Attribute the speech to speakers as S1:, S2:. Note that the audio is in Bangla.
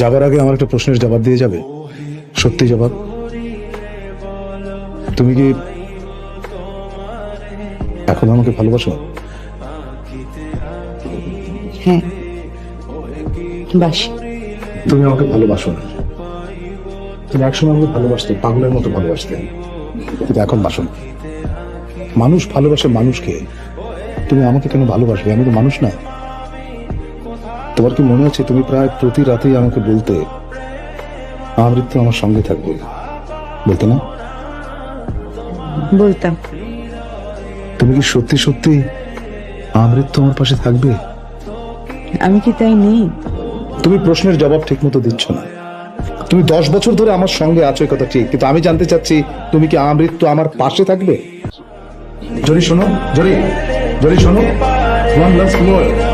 S1: যাবার আগে আমার একটা প্রশ্নের জবাব দিয়ে যাবে, সত্যি জবাব। তুমি কি এখন আমাকে ভালোবাসো?
S2: হ্যাঁ, বাসি।
S1: তুমি আমাকে ভালোবাসো না। তুমি একসময় আমাকে ভালোবাসতে, পাগলের মতো ভালোবাসতে, কিন্তু এখন বাসো না। মানুষ ভালোবাসে মানুষকে, তুমি আমাকে কেন ভালোবাসবে? আমি তো মানুষ না। তোমার কি মনে আছে তুমি প্রায় প্রতি রাতেই আমাকে বলতে আমৃত্যু আমার সঙ্গে থাকবে, বলতে না?
S2: বলতাম।
S1: তুমি কি সত্যি সত্যি আমৃত্যু আমার পাশে থাকবে?
S2: আমি কি তাই নেই?
S1: তুমি প্রশ্নের জবাব ঠিক মতো দিচ্ছ না। তুমি 10 বছর ধরে আমার সঙ্গে আছো, এই কথা ঠিক, কিন্তু আমি জানতে চাচ্ছি তুমি কি আমৃত্যু আমার পাশে থাকবে? জরি শোনো, জরি, জরি শোনো, ওয়ান লাস্ট ওয়ার্ড।